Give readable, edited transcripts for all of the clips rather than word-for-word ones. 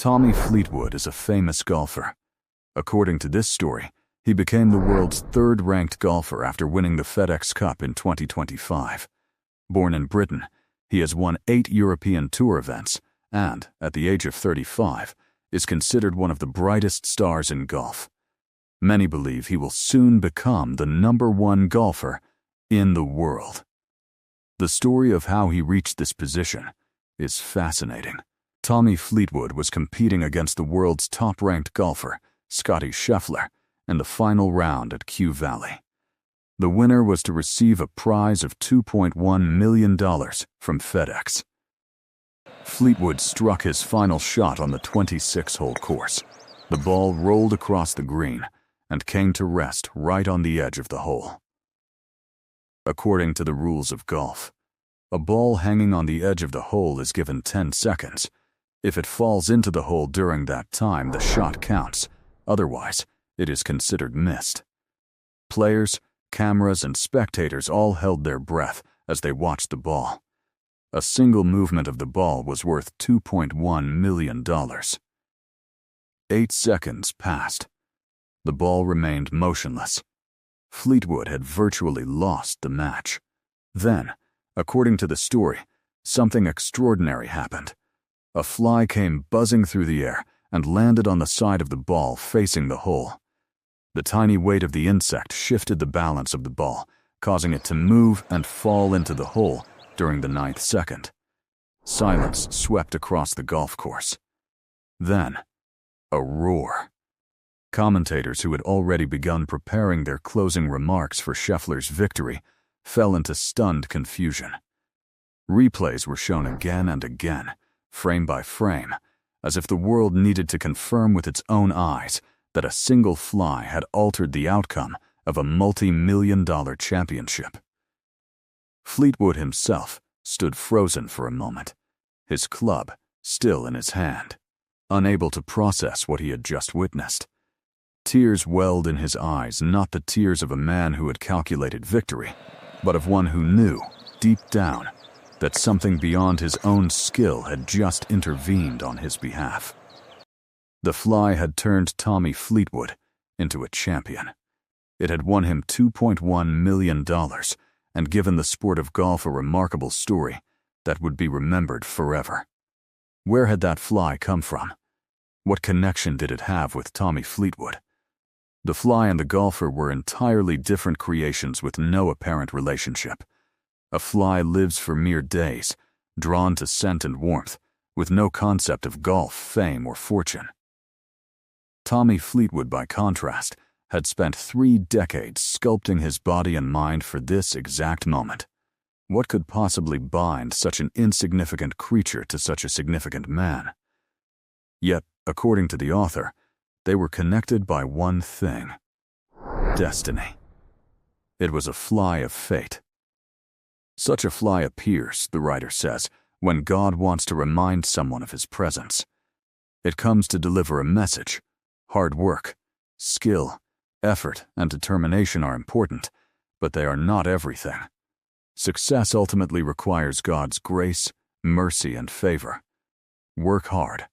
Tommy Fleetwood is a famous golfer. According to this story, he became the world's third-ranked golfer after winning the FedEx Cup in 2025. Born in Britain, he has won 8 European Tour events and, at the age of 35, is considered one of the brightest stars in golf. Many believe he will soon become the #1 golfer in the world. The story of how he reached this position is fascinating. Tommy Fleetwood was competing against the world's top-ranked golfer, Scottie Scheffler, in the final round at Q Valley. The winner was to receive a prize of $2.1 million from FedEx. Fleetwood struck his final shot on the 26-hole course. The ball rolled across the green and came to rest right on the edge of the hole. According to the rules of golf, a ball hanging on the edge of the hole is given 10 seconds. If it falls into the hole during that time, the shot counts. Otherwise, it is considered missed. Players, cameras, and spectators all held their breath as they watched the ball. A single movement of the ball was worth $2.1 million. 8 seconds passed. The ball remained motionless. Fleetwood had virtually lost the match. Then, according to the story, something extraordinary happened. A fly came buzzing through the air and landed on the side of the ball facing the hole. The tiny weight of the insect shifted the balance of the ball, causing it to move and fall into the hole during the 9th second. Silence swept across the golf course. Then, a roar. Commentators who had already begun preparing their closing remarks for Scheffler's victory fell into stunned confusion. Replays were shown again and again, frame by frame, as if the world needed to confirm with its own eyes that a single fly had altered the outcome of a multi-million-dollar championship. Fleetwood himself stood frozen for a moment, his club still in his hand, unable to process what he had just witnessed. Tears welled in his eyes, not the tears of a man who had calculated victory, but of one who knew, deep down, that something beyond his own skill had just intervened on his behalf. The fly had turned Tommy Fleetwood into a champion. It had won him $2.1 million and given the sport of golf a remarkable story that would be remembered forever. Where had that fly come from? What connection did it have with Tommy Fleetwood? The fly and the golfer were entirely different creations with no apparent relationship. A fly lives for mere days, drawn to scent and warmth, with no concept of golf, fame, or fortune. Tommy Fleetwood, by contrast, had spent 3 decades sculpting his body and mind for this exact moment. What could possibly bind such an insignificant creature to such a significant man? Yet, according to the author, they were connected by one thing: destiny. It was a fly of fate. Such a fly appears, the writer says, when God wants to remind someone of his presence. It comes to deliver a message. Hard work, skill, effort, and determination are important, but they are not everything. Success ultimately requires God's grace, mercy, and favor. Work hard.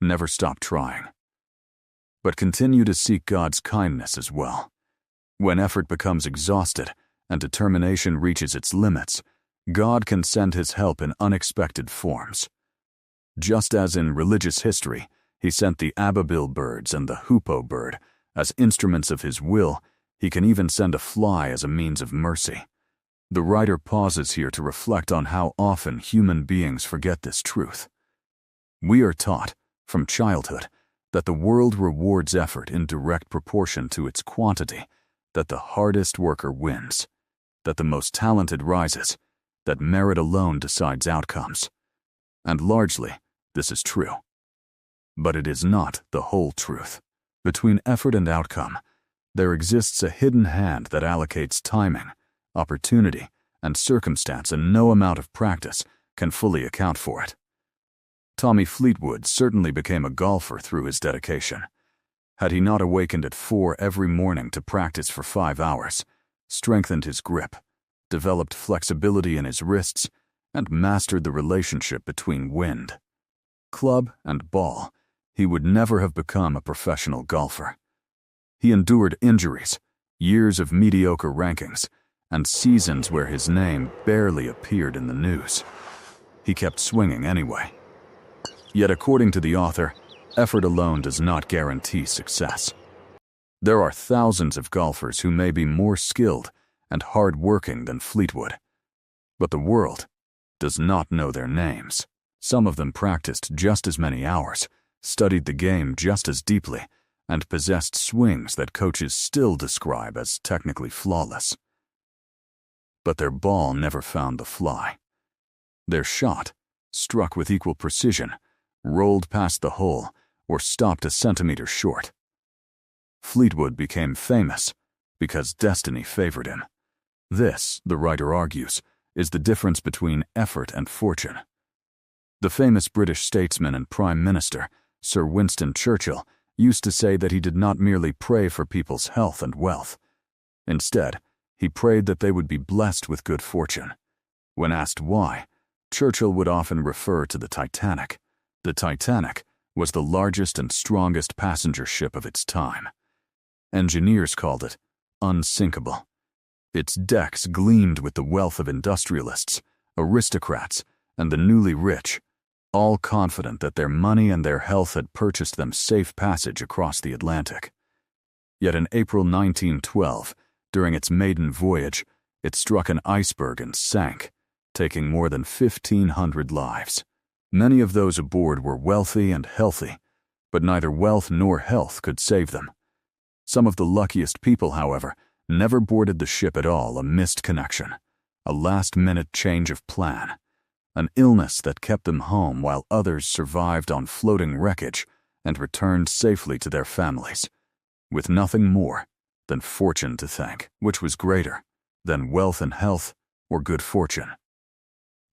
Never stop trying. But continue to seek God's kindness as well. When effort becomes exhausted and determination reaches its limits, God can send his help in unexpected forms. Just as in religious history, he sent the ababil birds and the hoopoe bird as instruments of his will, he can even send a fly as a means of mercy. The writer pauses here to reflect on how often human beings forget this truth. We are taught, from childhood, that the world rewards effort in direct proportion to its quantity, that the hardest worker wins, that the most talented rises, that merit alone decides outcomes. And largely, this is true. But it is not the whole truth. Between effort and outcome, there exists a hidden hand that allocates timing, opportunity, and circumstance, and no amount of practice can fully account for it. Tommy Fleetwood certainly became a golfer through his dedication. Had he not awakened at 4 every morning to practice for 5 hours, strengthened his grip, developed flexibility in his wrists, and mastered the relationship between wind, club, and ball, he would never have become a professional golfer. He endured injuries, years of mediocre rankings, and seasons where his name barely appeared in the news. He kept swinging anyway. Yet according to the author, effort alone does not guarantee success. There are thousands of golfers who may be more skilled and hard-working than Fleetwood, but the world does not know their names. Some of them practiced just as many hours, studied the game just as deeply, and possessed swings that coaches still describe as technically flawless. But their ball never found the fly. Their shot, struck with equal precision, rolled past the hole or stopped a centimeter short. Fleetwood became famous because destiny favored him. This, the writer argues, is the difference between effort and fortune. The famous British statesman and Prime Minister, Sir Winston Churchill, used to say that he did not merely pray for people's health and wealth. Instead, he prayed that they would be blessed with good fortune. When asked why, Churchill would often refer to the Titanic. The Titanic was the largest and strongest passenger ship of its time. Engineers called it unsinkable. Its decks gleamed with the wealth of industrialists, aristocrats, and the newly rich, all confident that their money and their health had purchased them safe passage across the Atlantic. Yet in April 1912, during its maiden voyage, it struck an iceberg and sank, taking more than 1,500 lives. Many of those aboard were wealthy and healthy, but neither wealth nor health could save them. Some of the luckiest people, however, never boarded the ship at all, a missed connection, a last-minute change of plan, an illness that kept them home while others survived on floating wreckage and returned safely to their families, with nothing more than fortune to thank, which was greater than wealth and health or good fortune.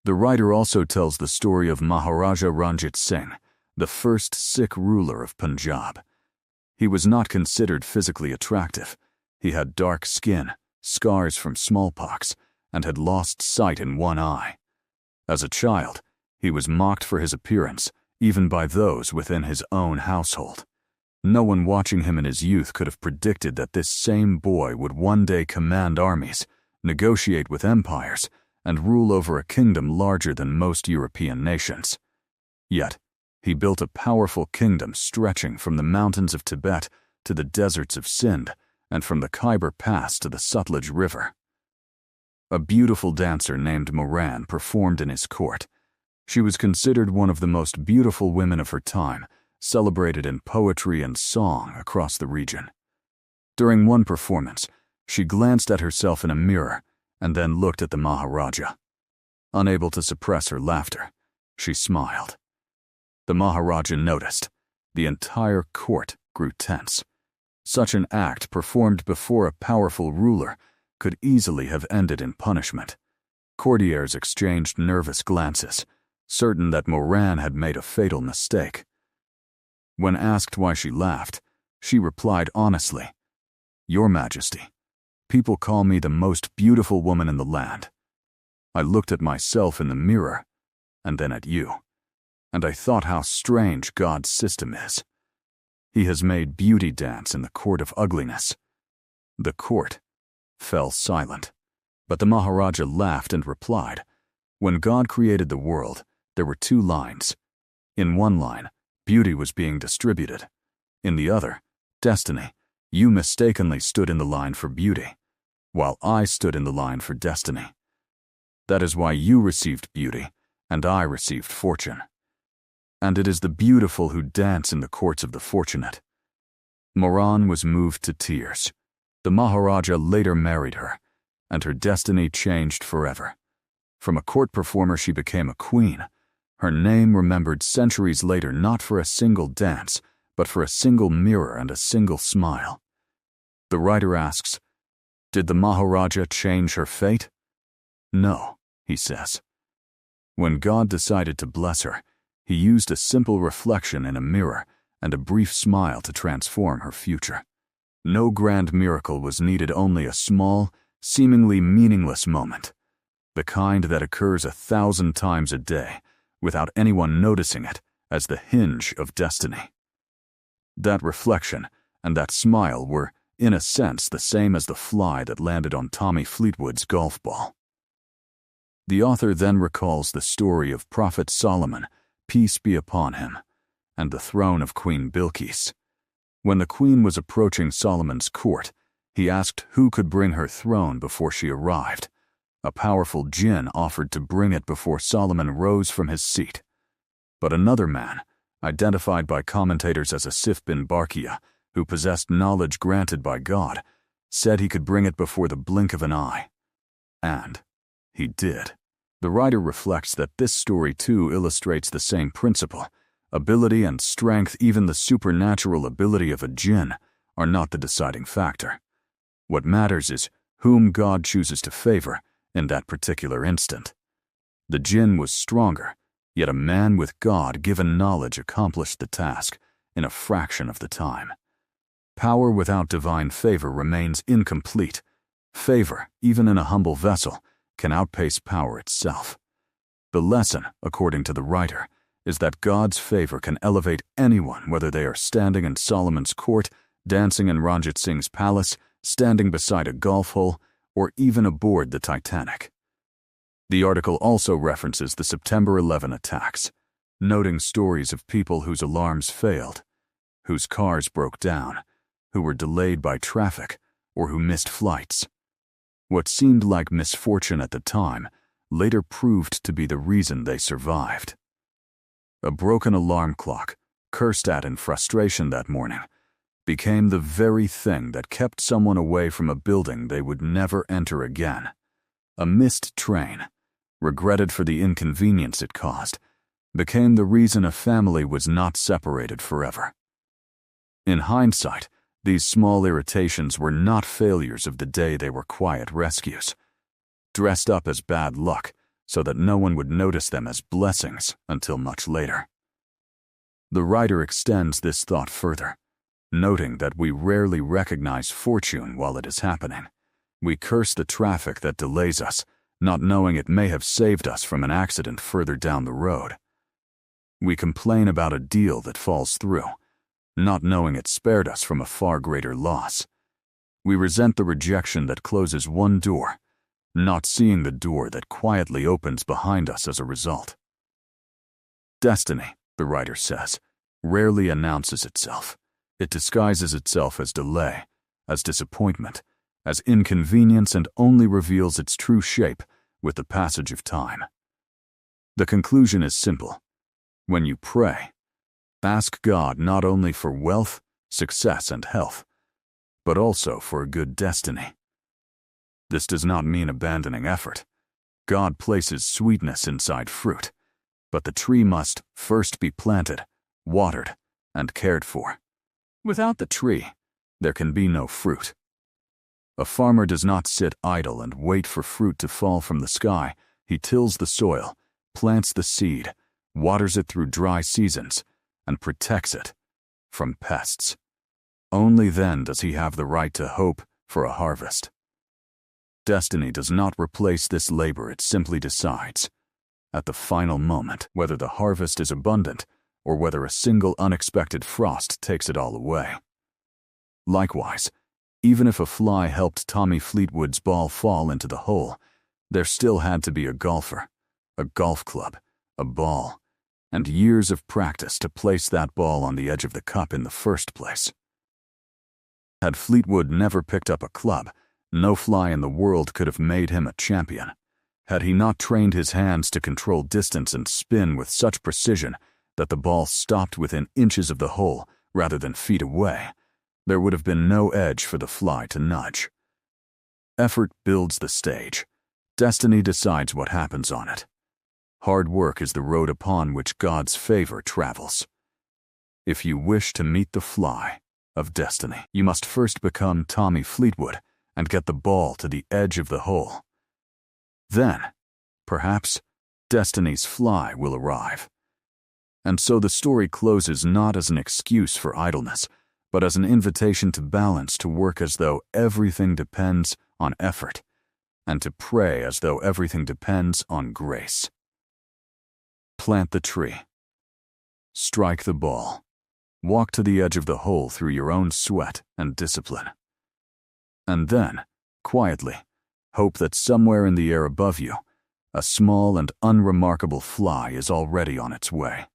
The writer also tells the story of Maharaja Ranjit Singh, the first Sikh ruler of Punjab. He was not considered physically attractive. He had dark skin, scars from smallpox, and had lost sight in one eye. As a child, he was mocked for his appearance, even by those within his own household. No one watching him in his youth could have predicted that this same boy would one day command armies, negotiate with empires, and rule over a kingdom larger than most European nations. Yet, he built a powerful kingdom stretching from the mountains of Tibet to the deserts of Sind, and from the Khyber Pass to the Sutlej River. A beautiful dancer named Moran performed in his court. She was considered one of the most beautiful women of her time, celebrated in poetry and song across the region. During one performance, she glanced at herself in a mirror and then looked at the Maharaja. Unable to suppress her laughter, she smiled. The Maharaja noticed. The entire court grew tense. Such an act performed before a powerful ruler could easily have ended in punishment. Courtiers exchanged nervous glances, certain that Moran had made a fatal mistake. When asked why she laughed, she replied honestly, "Your Majesty, people call me the most beautiful woman in the land. I looked at myself in the mirror, and then at you, and I thought how strange God's system is. He has made beauty dance in the court of ugliness." The court fell silent, but the Maharaja laughed and replied, "When God created the world, there were two lines. In one line, beauty was being distributed. In the other, destiny. You mistakenly stood in the line for beauty, while I stood in the line for destiny. That is why you received beauty, and I received fortune. And it is the beautiful who dance in the courts of the fortunate." Moran was moved to tears. The Maharaja later married her, and her destiny changed forever. From a court performer she became a queen, her name remembered centuries later not for a single dance, but for a single mirror and a single smile. The writer asks, did the Maharaja change her fate? No, he says. When God decided to bless her, he used a simple reflection in a mirror and a brief smile to transform her future. No grand miracle was needed, only a small, seemingly meaningless moment, the kind that occurs 1,000 times a day, without anyone noticing it, as the hinge of destiny. That reflection and that smile were, in a sense, the same as the fly that landed on Tommy Fleetwood's golf ball. The author then recalls the story of Prophet Solomon, peace be upon him, and the throne of Queen Bilqis. When the queen was approaching Solomon's court, he asked who could bring her throne before she arrived. A powerful jinn offered to bring it before Solomon rose from his seat. But another man, identified by commentators as Asif bin Barkia, who possessed knowledge granted by God, said he could bring it before the blink of an eye. And he did. The writer reflects that this story too illustrates the same principle. Ability and strength, even the supernatural ability of a jinn, are not the deciding factor. What matters is whom God chooses to favor in that particular instant. The jinn was stronger, yet a man with God-given knowledge accomplished the task in a fraction of the time. Power without divine favor remains incomplete. Favor, even in a humble vessel, can outpace power itself. The lesson, according to the writer, is that God's favor can elevate anyone, whether they are standing in Solomon's court, dancing in Ranjit Singh's palace, standing beside a golf hole, or even aboard the Titanic. The article also references the September 11 attacks, noting stories of people whose alarms failed, whose cars broke down, who were delayed by traffic, or who missed flights. What seemed like misfortune at the time later proved to be the reason they survived. A broken alarm clock, cursed at in frustration that morning, became the very thing that kept someone away from a building they would never enter again. A missed train, regretted for the inconvenience it caused, became the reason a family was not separated forever. In hindsight, these small irritations were not failures of the day, they were quiet rescues, dressed up as bad luck so that no one would notice them as blessings until much later. The writer extends this thought further, noting that we rarely recognize fortune while it is happening. We curse the traffic that delays us, not knowing it may have saved us from an accident further down the road. We complain about a deal that falls through, not knowing it spared us from a far greater loss. We resent the rejection that closes one door, not seeing the door that quietly opens behind us as a result. Destiny, the writer says, rarely announces itself. It disguises itself as delay, as disappointment, as inconvenience, and only reveals its true shape with the passage of time. The conclusion is simple. When you pray, ask God not only for wealth, success, and health, but also for a good destiny. This does not mean abandoning effort. God places sweetness inside fruit, but the tree must first be planted, watered, and cared for. Without the tree, there can be no fruit. A farmer does not sit idle and wait for fruit to fall from the sky. He tills the soil, plants the seed, waters it through dry seasons, and protects it from pests. Only then does he have the right to hope for a harvest. Destiny does not replace this labor, it simply decides, at the final moment, whether the harvest is abundant or whether a single unexpected frost takes it all away. Likewise, even if a fly helped Tommy Fleetwood's ball fall into the hole, there still had to be a golfer, a golf club, a ball, and years of practice to place that ball on the edge of the cup in the first place. Had Fleetwood never picked up a club, no fly in the world could have made him a champion. Had he not trained his hands to control distance and spin with such precision that the ball stopped within inches of the hole rather than feet away, there would have been no edge for the fly to nudge. Effort builds the stage. Destiny decides what happens on it. Hard work is the road upon which God's favor travels. If you wish to meet the fly of destiny, you must first become Tommy Fleetwood and get the ball to the edge of the hole. Then, perhaps, destiny's fly will arrive. And so the story closes not as an excuse for idleness, but as an invitation to balance, to work as though everything depends on effort, and to pray as though everything depends on grace. Plant the tree. Strike the ball. Walk to the edge of the hole through your own sweat and discipline. And then, quietly, hope that somewhere in the air above you, a small and unremarkable fly is already on its way.